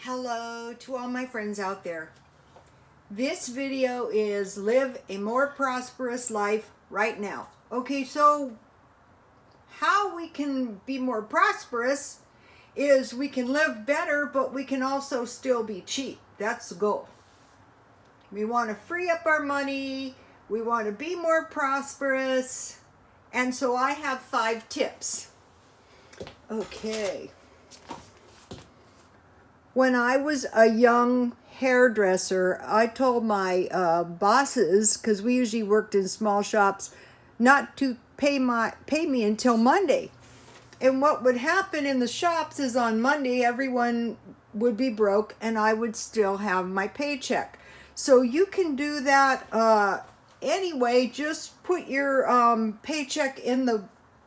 Hello to all my friends out there. This video is live a more prosperous life right now. Okay, so how we can be more prosperous is we can live better, but we can also still be cheap. That's the goal. We want to free up our money. We want to be more prosperous. And so I have 5 tips. Okay. When I was a young hairdresser, I told my bosses, because we usually worked in small shops, not to pay me until Monday. And what would happen in the shops is on Monday, everyone would be broke and I would still have my paycheck. So you can do that anyway. Just put your paycheck in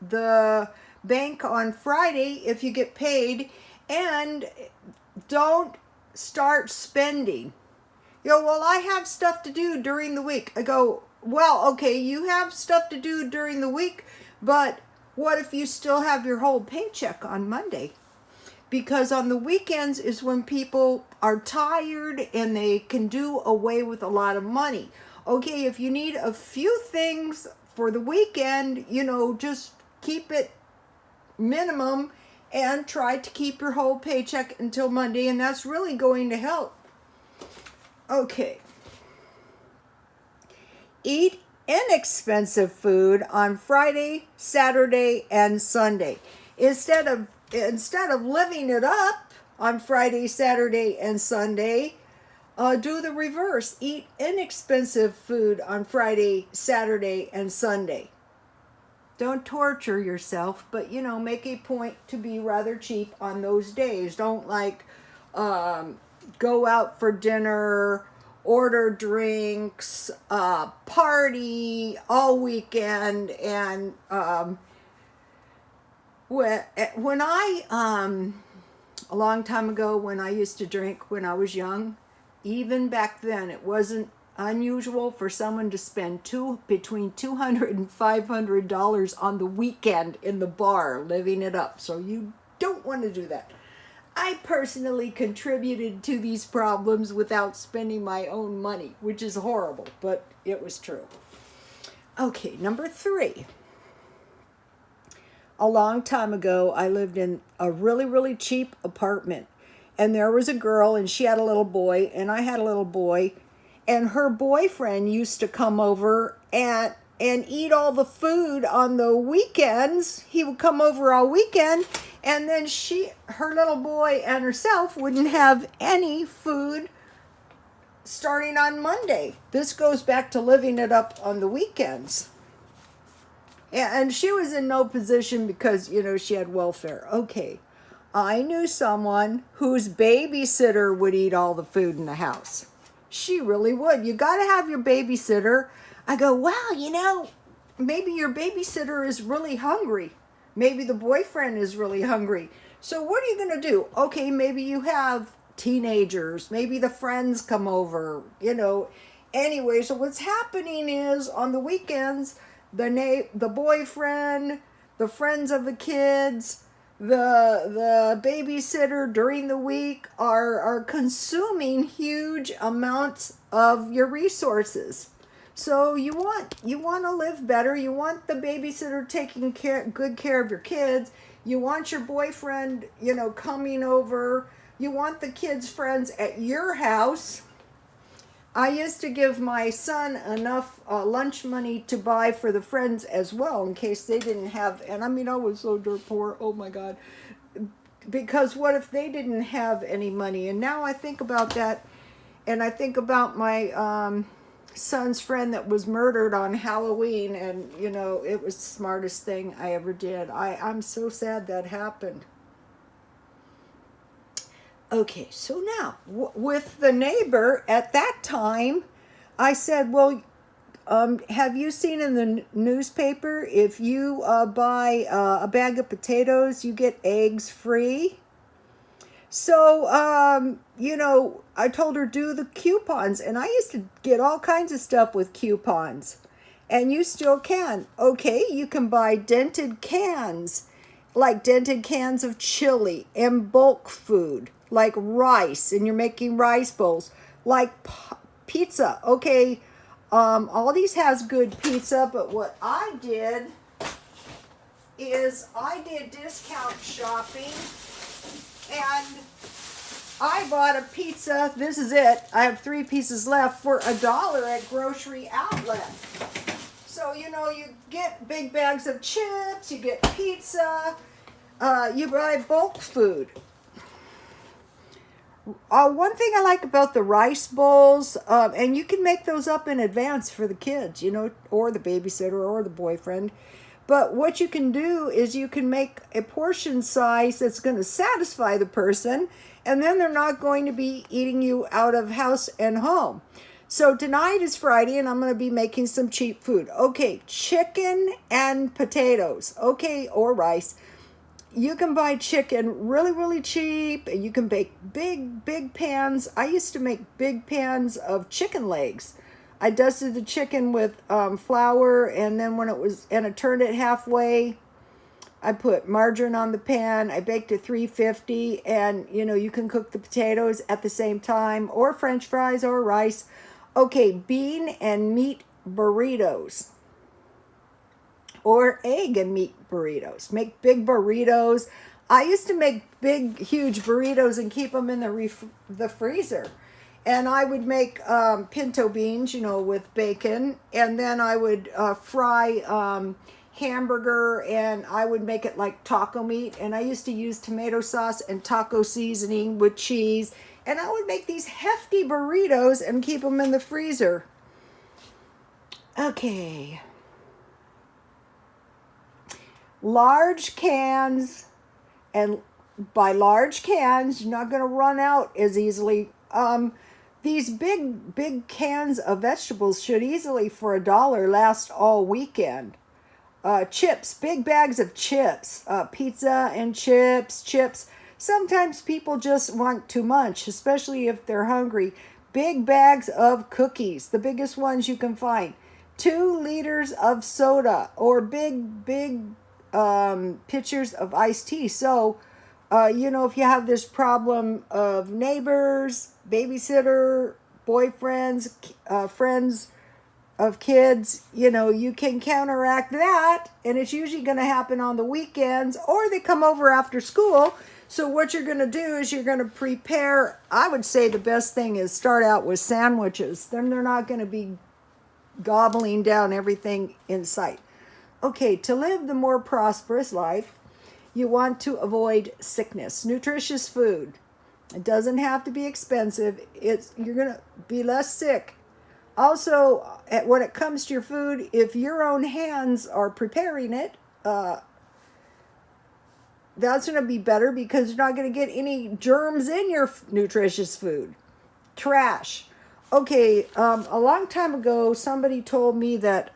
the bank on Friday if you get paid, and don't start spending. Well, I have stuff to do during the week. I go, well, okay, you have stuff to do during the week, but what if you still have your whole paycheck on Monday? Because on the weekends is when people are tired and they can do away with a lot of money. Okay, if you need a few things for the weekend, just keep it minimum and try to keep your whole paycheck until Monday, and that's really going to help. Okay. Eat inexpensive food on Friday, Saturday, and Sunday. Instead of living it up on Friday, Saturday, and Sunday, do the reverse. Eat inexpensive food on Friday, Saturday, and Sunday. Don't torture yourself, but make a point to be rather cheap on those days. Don't go out for dinner, order drinks, party all weekend. And when I a long time ago, when I used to drink when I was young, even back then it wasn't unusual for someone to spend between $200 and $500 on the weekend in the bar, living it up. So you don't want to do that. I personally contributed to these problems without spending my own money, which is horrible, but it was true. Okay, number 3. A long time ago, I lived in a really, really cheap apartment. And there was a girl, and she had a little boy, and I had a little boy. And her boyfriend used to come over and eat all the food on the weekends. He would come over all weekend, and then her little boy and herself wouldn't have any food starting on Monday. This goes back to living it up on the weekends. And she was in no position because, she had welfare. Okay, I knew someone whose babysitter would eat all the food in the house. She really would. You got to have your babysitter. I go, well, maybe your babysitter is really hungry. Maybe the boyfriend is really hungry. So what are you going to do? Okay, maybe you have teenagers. Maybe the friends come over, Anyway, so what's happening is on the weekends, the boyfriend, the friends of the kids, the babysitter during the week are consuming huge amounts of your resources. So you want to live better. You want the babysitter taking good care of your kids. You want your boyfriend, coming over. You want the kids' friends at your house. I used to give my son enough lunch money to buy for the friends as well, in case they didn't have, and I was so dirt poor, oh my God. Because what if they didn't have any money? And now I think about that, and I think about my son's friend that was murdered on Halloween, and it was the smartest thing I ever did. I'm so sad that happened. Okay, so now, with the neighbor at that time, I said, well, have you seen in the newspaper, if you buy a bag of potatoes, you get eggs free? So, I told her, do the coupons, and I used to get all kinds of stuff with coupons, and you still can. Okay, you can buy dented cans, like dented cans of chili and bulk food. like rice, and you're making rice bowls, like pizza. Okay, Aldi's has good pizza, but what I did is I did discount shopping, and I bought a pizza. This is it. I have 3 pieces left for $1 at Grocery Outlet. So, you know, you get big bags of chips, you get pizza, you buy bulk food. One thing I like about the rice bowls, and you can make those up in advance for the kids, you know, or the babysitter or the boyfriend. But what you can do is you can make a portion size that's going to satisfy the person, and then they're not going to be eating you out of house and home. So tonight is Friday, and I'm going to be making some cheap food. Okay, chicken and potatoes. Okay, or rice. You can buy chicken really, really cheap, and you can bake big pans. I used to make big pans of chicken legs. I dusted the chicken with flour, and then I turned it halfway, I put margarine on the pan. I baked at 350, and you know, you can cook the potatoes at the same time, or French fries or rice. Okay, bean and meat burritos, or egg and meat burritos. Make big burritos. I used to make big, huge burritos and keep them in the freezer. And I would make pinto beans, you know, with bacon. And then I would fry hamburger, and I would make it like taco meat. And I used to use tomato sauce and taco seasoning with cheese. And I would make these hefty burritos and keep them in the freezer. Okay. Large cans, and by large cans, you're not going to run out as easily. These big cans of vegetables should easily, for $1, last all weekend. Chips, big bags of chips, pizza and chips. Sometimes people just want too much, especially if they're hungry. Big bags of cookies, the biggest ones you can find. 2 liters of soda, or big pitchers of iced tea. So, you know, if you have this problem of neighbors, babysitter, boyfriends, friends of kids, you know, you can counteract that, and it's usually going to happen on the weekends, or they come over after school. So what you're going to do is you're going to prepare. I would say the best thing is start out with sandwiches. Then they're not going to be gobbling down everything in sight. Okay, to live the more prosperous life, you want to avoid sickness. Nutritious food. It doesn't have to be expensive. You're going to be less sick. Also, when it comes to your food, if your own hands are preparing it, that's going to be better, because you're not going to get any germs in your nutritious food. Trash. Okay, a long time ago, somebody told me that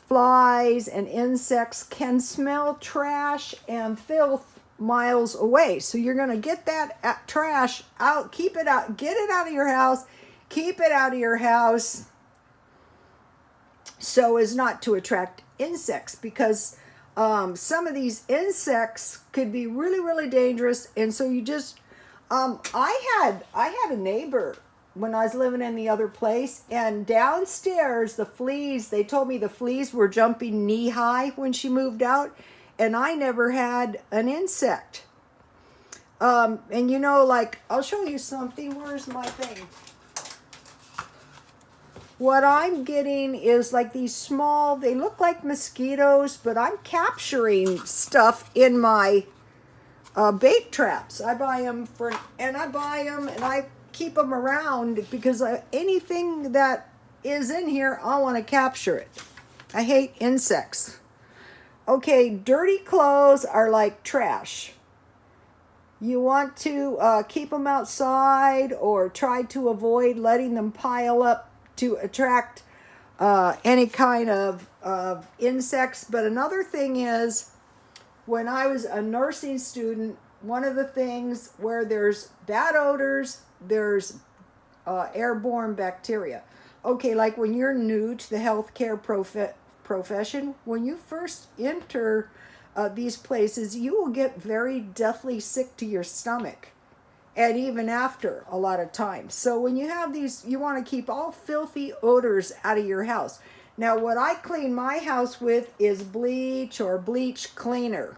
flies and insects can smell trash and filth miles away. So you're going to get that trash out, keep it out, get it out of your house, keep it out of your house, so as not to attract insects, because some of these insects could be really, really dangerous. And so you just, I had a neighbor when I was living in the other place, and downstairs they told me the fleas were jumping knee high when she moved out, and I never had an insect. And you know, like, I'll show you something. Where's my thing? What I'm getting is like these small, they look like mosquitoes, but I'm capturing stuff in my bait traps. I buy them and I keep them around, because anything that is in here, I want to capture it. I hate insects. Okay, dirty clothes are like trash. You want to keep them outside, or try to avoid letting them pile up to attract any kind of insects. But another thing is, when I was a nursing student, one of the things where there's bad odors, there's airborne bacteria. Okay, like when you're new to the healthcare profession, when you first enter these places, you will get very deathly sick to your stomach. And even after a lot of times. So when you have these, you want to keep all filthy odors out of your house. Now, what I clean my house with is bleach or bleach cleaner.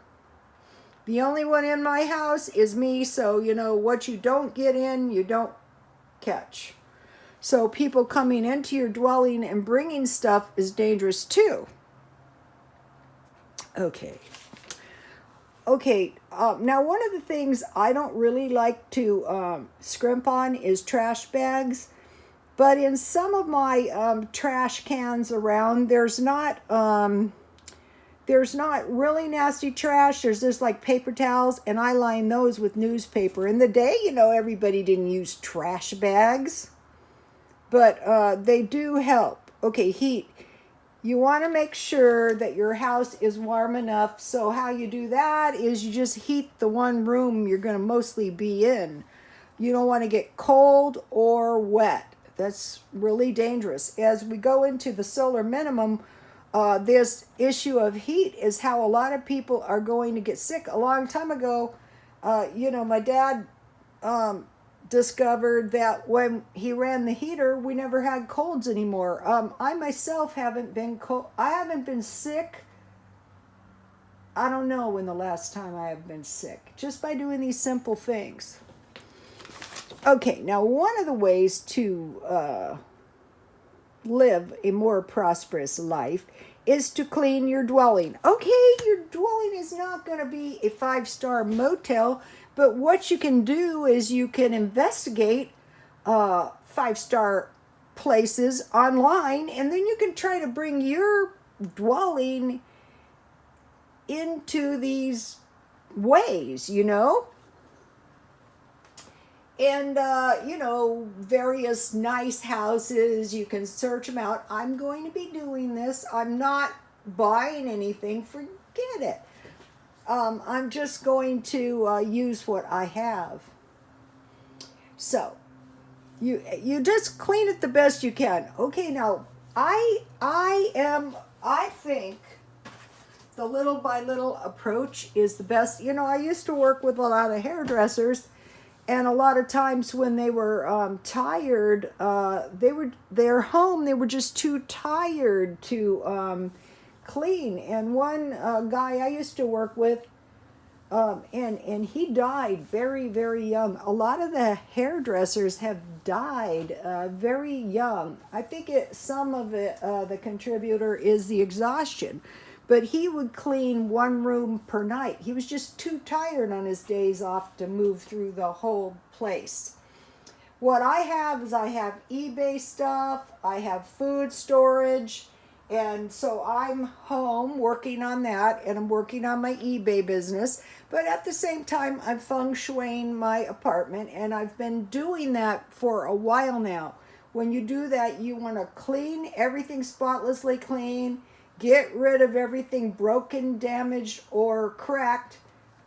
The only one in my house is me, so what you don't get in, you don't catch. So people coming into your dwelling and bringing stuff is dangerous too. Okay. Now one of the things I don't really like to scrimp on is trash bags. But in some of my trash cans around, there's not really nasty trash. There's just like paper towels, and I line those with newspaper. In the day, everybody didn't use trash bags, but they do help. Okay, heat. You want to make sure that your house is warm enough. So how you do that is you just heat the one room you're going to mostly be in. You don't want to get cold or wet. That's really dangerous. As we go into the solar minimum, this issue of heat is how a lot of people are going to get sick. A long time ago, my dad discovered that when he ran the heater, we never had colds anymore. I myself haven't been I haven't been sick. I don't know when the last time I have been sick, just by doing these simple things. Okay, now one of the ways to live a more prosperous life is to clean your dwelling. Okay, your dwelling is not going to be a 5-star motel, but what you can do is you can investigate 5-star places online, and then you can try to bring your dwelling into these ways, And, various nice houses, you can search them out. I'm going to be doing this. I'm not buying anything. Forget it. I'm just going to use what I have. So, you just clean it the best you can. Okay, now, I think the little by little approach is the best. I used to work with a lot of hairdressers. And a lot of times when they were tired, they're home. They were just too tired to clean. And one guy I used to work with, and he died very, very young. A lot of the hairdressers have died very young. I think some of it, the contributor is the exhaustion. But he would clean one room per night. He was just too tired on his days off to move through the whole place. What I have is I have eBay stuff, I have food storage, and so I'm home working on that, and I'm working on my eBay business. But at the same time, I'm feng shuiing my apartment, and I've been doing that for a while now. When you do that, you want to clean everything spotlessly clean. Get rid of everything broken, damaged, or cracked.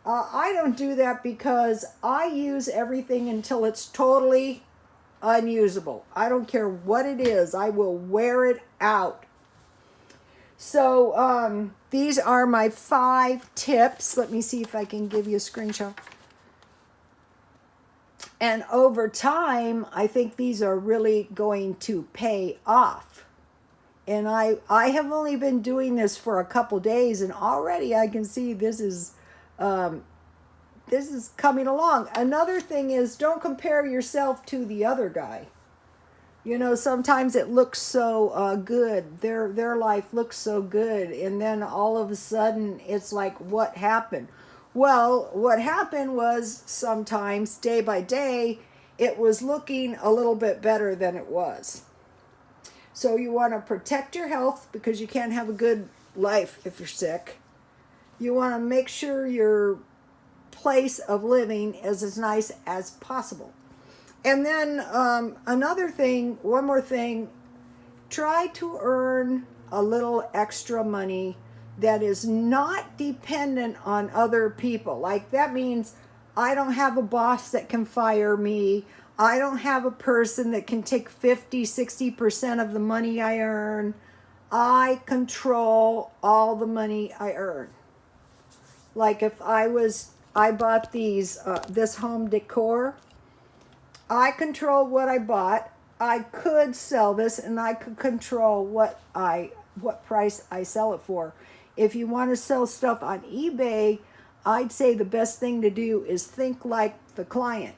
I don't do that because I use everything until it's totally unusable. I don't care what it is. I will wear it out. So these are my 5 tips. Let me see if I can give you a screenshot. And over time, I think these are really going to pay off. And I have only been doing this for a couple days, and already I can see this is coming along. Another thing is, don't compare yourself to the other guy. Sometimes it looks so good. Their life looks so good, and then all of a sudden it's like, what happened? Well, what happened was sometimes day by day it was looking a little bit better than it was. So you want to protect your health because you can't have a good life if you're sick. You want to make sure your place of living is as nice as possible. And then one more thing, try to earn a little extra money that is not dependent on other people. Like that means I don't have a boss that can fire me. I don't have a person that can take 50-60% of the money I earn. I control all the money I earn. Like if I bought this home decor, I control what I bought. I could sell this and I could control what price I sell it for. If you want to sell stuff on eBay, I'd say the best thing to do is think like the client,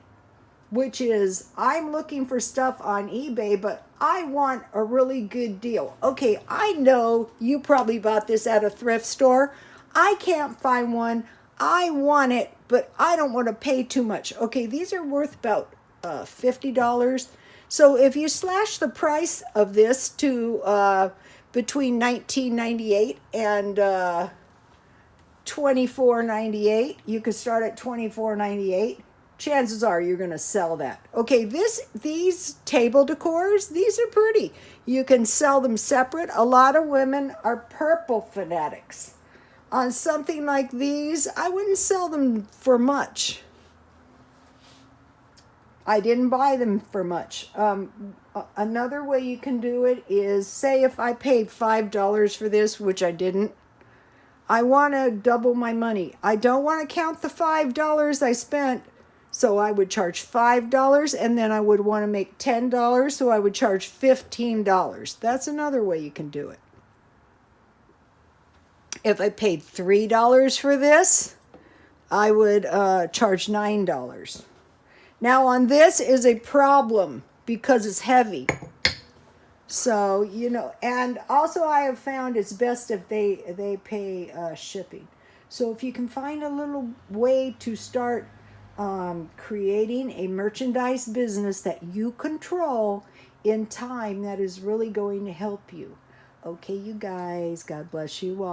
which is I'm looking for stuff on eBay, but I want a really good deal. Okay, I know you probably bought this at a thrift store. I can't find one. I want it, but I don't want to pay too much. Okay, these are worth about $50. So if you slash the price of this to between 19.98 and 24.98, you could start at 24.98. Chances are you're going to sell that. Okay, these table decors, these are pretty. You can sell them separate. A lot of women are purple fanatics. On something like these, I wouldn't sell them for much. I didn't buy them for much. Another way you can do it is, say if I paid $5 for this, which I didn't, I want to double my money. I don't want to count the $5 I spent, so I would charge $5, and then I would want to make $10, so I would charge $15. That's another way you can do it. If I paid $3 for this, I would charge $9. Now on this is a problem because it's heavy. So, and also I have found it's best if they pay shipping. So if you can find a little way to start creating a merchandise business that you control in time, that is really going to help you. Okay, you guys, God bless you all.